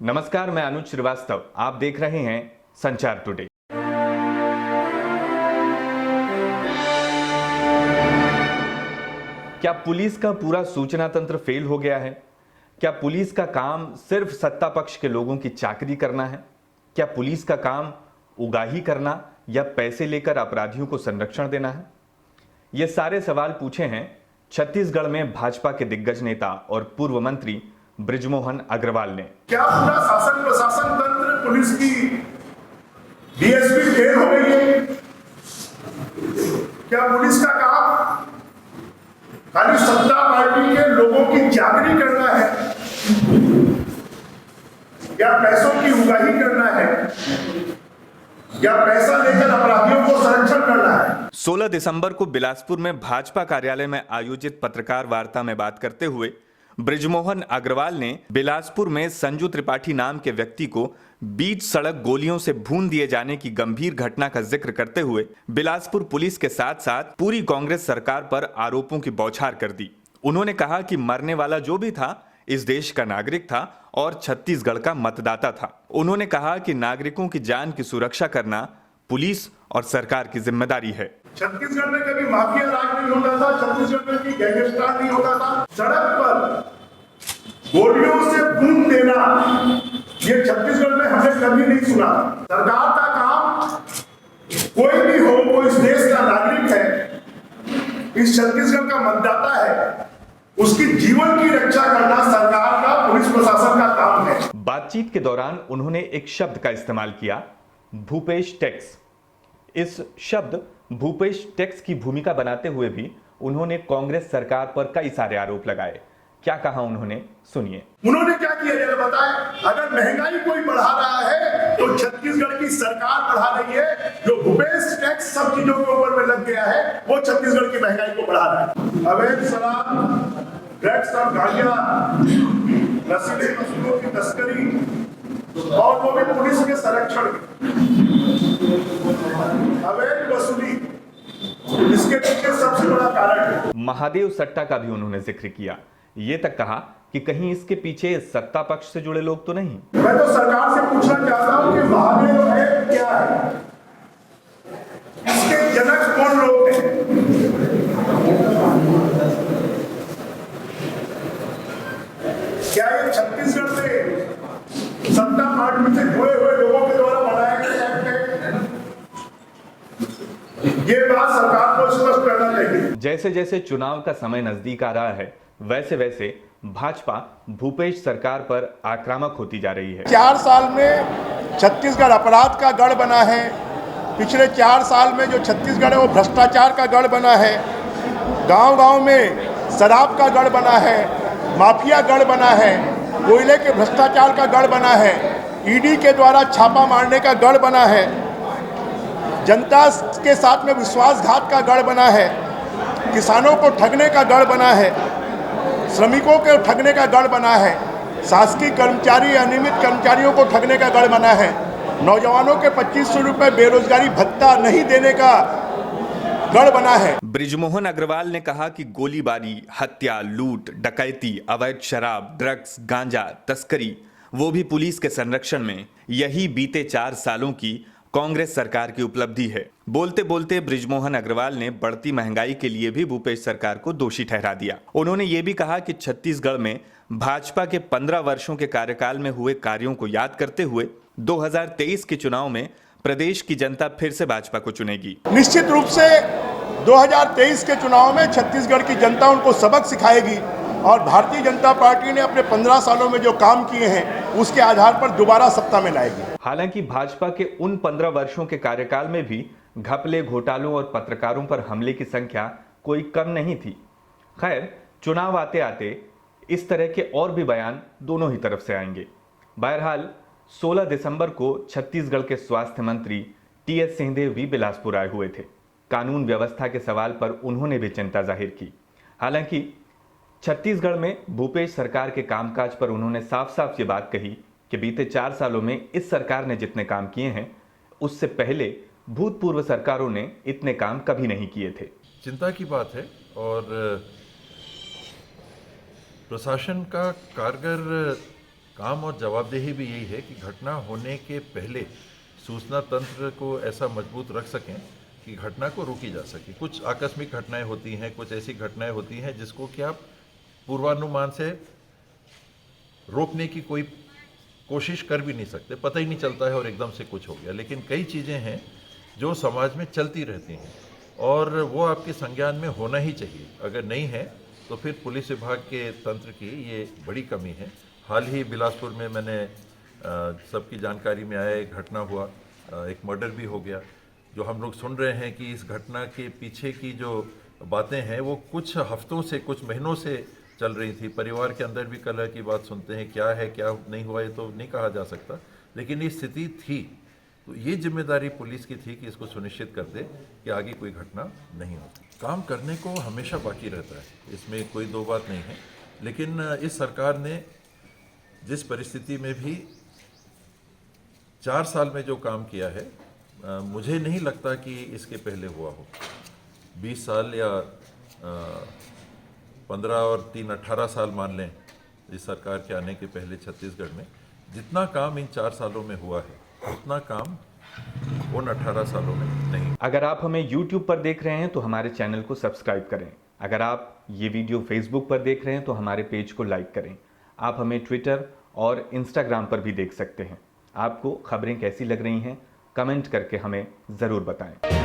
नमस्कार, मैं अनुज श्रीवास्तव। आप देख रहे हैं संचार टुडे। क्या पुलिस का पूरा सूचना तंत्र फेल हो गया है? क्या पुलिस का काम सिर्फ सत्ता पक्ष के लोगों की चाकरी करना है? क्या पुलिस का काम उगाही करना या पैसे लेकर अपराधियों को संरक्षण देना है? ये सारे सवाल पूछे हैं छत्तीसगढ़ में भाजपा के दिग्गज नेता और पूर्व मंत्री बृजमोहन अग्रवाल ने। क्या पूरा शासन प्रशासन तंत्र पुलिस की डीएसपी फेल हो गई है? क्या पुलिस का काम खाली सत्ता पार्टी के लोगों की चाकरी करना है या पैसों की उगाही करना है या पैसा लेकर अपराधियों को संरक्षण करना है? 16 दिसंबर को बिलासपुर में भाजपा कार्यालय में आयोजित पत्रकार वार्ता में बात करते हुए बृजमोहन अग्रवाल ने बिलासपुर में संजू त्रिपाठी नाम के व्यक्ति को बीच सड़क गोलियों से भून दिए जाने की गंभीर घटना का जिक्र करते हुए बिलासपुर पुलिस के साथ साथ पूरी कांग्रेस सरकार पर आरोपों की बौछार कर दी। उन्होंने कहा कि मरने वाला जो भी था इस देश का नागरिक था और छत्तीसगढ़ का मतदाता था। उन्होंने कहा कि नागरिकों की जान की सुरक्षा करना पुलिस और सरकार की जिम्मेदारी है। छत्तीसगढ़ में कभी माफिया राज नहीं होता था, छत्तीसगढ़ में कभी गैंगस्टर नहीं होता था। सड़क पर गोलियों से भून देना ये छत्तीसगढ़ में हमने कभी नहीं सुना। सरकार का काम कोई भी हो, वो इस देश का नागरिक है, इस छत्तीसगढ़ का मतदाता है, उसकी जीवन की रक्षा करना सरकार का, पुलिस प्रशासन का काम है। बातचीत के दौरान उन्होंने एक शब्द का इस्तेमाल किया, भूपेश टैक्स। इस शब्द भूपेश टैक्स की भूमिका बनाते हुए भी उन्होंने कांग्रेस सरकार पर कई सारे आरोप लगाए। क्या कहा उन्होंने, सुनिए। उन्होंने क्या किया जरा बताएं। अगर महंगाई कोई बढ़ा रहा है तो छत्तीसगढ़ की सरकार बढ़ा रही है। जो भूपेश टैक्स सब चीजों के ऊपर में लग गया है वो छत्तीसगढ़ की महंगाई को बढ़ा रहा है। अवैध शराब, ड्रग्स और गांजा, नशीले वस्तुओं की तस्करी और वो भी पुलिस के संरक्षण अवैध वसूली, इसके पीछे सबसे बड़ा कारण है। महादेव सट्टा का भी उन्होंने जिक्र किया। ये तक कहा कि कहीं इसके पीछे सत्ता पक्ष से जुड़े लोग तो नहीं। मैं तो सरकार से पूछना चाहता हूं कि महादेव है क्या है, इसके जनक कौन लोग हैं? क्या ये छत्तीसगढ़ में सत्ता पार्टी से जुड़े हुए लोगों के द्वारा बनाया गया एक्ट है? ये बात सरकार को स्पष्ट करना चाहिए। जैसे जैसे चुनाव का समय नजदीक आ रहा है वैसे वैसे भाजपा भूपेश सरकार पर आक्रामक होती जा रही है। 4 साल में छत्तीसगढ़ अपराध का गढ़ बना है। पिछले 4 साल में जो छत्तीसगढ़ है वो भ्रष्टाचार का गढ़ बना है। गांव-गांव में शराब का गढ़ बना है, माफिया गढ़ बना है, कोयले के भ्रष्टाचार का गढ़ बना है, ईडी के द्वारा छापा मारने का गढ़ बना है, जनता के साथ में विश्वासघात का गढ़ बना है, किसानों को ठगने का गढ़ बना है, श्रमिकों के ठगने का गढ़ बना है, शासकीय कर्मचारी अनियमित कर्मचारियों को ठगने का गढ़ बना है, नौजवानों के 2500 रुपए बेरोजगारी भत्ता नहीं देने का गढ़ बना है। बृजमोहन अग्रवाल ने कहा कि गोलीबारी, हत्या, लूट, डकैती, अवैध शराब, ड्रग्स, गांजा, तस्करी, वो भी पुलिस के संरक्षण में, यही बीते 4 सालों की कांग्रेस सरकार की उपलब्धि है। बोलते बोलते बृजमोहन अग्रवाल ने बढ़ती महंगाई के लिए भी भूपेश सरकार को दोषी ठहरा दिया। उन्होंने ये भी कहा कि छत्तीसगढ़ में भाजपा के 15 वर्षों के कार्यकाल में हुए कार्यों को याद करते हुए 2023 के चुनाव में प्रदेश की जनता फिर से भाजपा को चुनेगी। निश्चित रूप से 2023 के चुनाव में छत्तीसगढ़ की जनता उनको सबक सिखाएगी और भारतीय जनता पार्टी ने अपने 15 सालों में जो काम किए हैं उसके आधार पर दोबारा सत्ता में लाएगी। हालांकि भाजपा के उन 15 वर्षों के कार्यकाल में भी घपले, घोटालों और पत्रकारों पर हमले की संख्या कोई कम नहीं थी। खैर, चुनाव आते आते इस तरह के और भी बयान दोनों ही तरफ से आएंगे। बहरहाल 16 दिसंबर को छत्तीसगढ़ के स्वास्थ्य मंत्री टीएस सिंहदेव भी बिलासपुर आए हुए थे। कानून व्यवस्था के सवाल पर उन्होंने भी चिंता जाहिर की। हालांकि छत्तीसगढ़ में भूपेश सरकार के कामकाज पर उन्होंने साफ साफ ये बात कही कि बीते 4 सालों में इस सरकार ने जितने काम किए हैं उससे पहले भूतपूर्व सरकारों ने इतने काम कभी नहीं किए थे। चिंता की बात है और प्रशासन का कारगर काम और जवाबदेही भी यही है कि घटना होने के पहले सूचना तंत्र को ऐसा मजबूत रख सकें कि घटना को रोकी जा सके। कुछ आकस्मिक घटनाएं होती हैं, कुछ ऐसी घटनाएं होती हैं जिसको कि आप पूर्वानुमान से रोकने की कोई कोशिश कर भी नहीं सकते, पता ही नहीं चलता है और एकदम से कुछ हो गया। लेकिन कई चीज़ें हैं जो समाज में चलती रहती हैं और वो आपके संज्ञान में होना ही चाहिए। अगर नहीं है तो फिर पुलिस विभाग के तंत्र की ये बड़ी कमी है। हाल ही बिलासपुर में मैंने सबकी जानकारी में आया एक घटना हुआ, एक मर्डर भी हो गया। जो हम लोग सुन रहे हैं कि इस घटना के पीछे की जो बातें हैं वो कुछ हफ्तों से, कुछ महीनों से चल रही थी। परिवार के अंदर भी कलह की बात सुनते हैं, क्या है क्या नहीं हुआ ये तो नहीं कहा जा सकता, लेकिन ये स्थिति थी। तो ये जिम्मेदारी पुलिस की थी कि इसको सुनिश्चित कर दे कि आगे कोई घटना नहीं होती। काम करने को हमेशा बाकी रहता है, इसमें कोई दो बात नहीं है। लेकिन इस सरकार ने जिस परिस्थिति में भी 4 साल में जो काम किया है, मुझे नहीं लगता कि इसके पहले हुआ हो। 20 साल या 15 और 3 18 साल मान लें इस सरकार के आने के पहले छत्तीसगढ़ में जितना काम इन 4 सालों में हुआ है उतना काम उन 18 सालों में नहीं। अगर आप हमें YouTube पर देख रहे हैं तो हमारे चैनल को सब्सक्राइब करें। अगर आप ये वीडियो Facebook पर देख रहे हैं तो हमारे पेज को लाइक करें। आप हमें Twitter और Instagram पर भी देख सकते हैं। आपको खबरें कैसी लग रही हैं कमेंट करके हमें ज़रूर बताएं।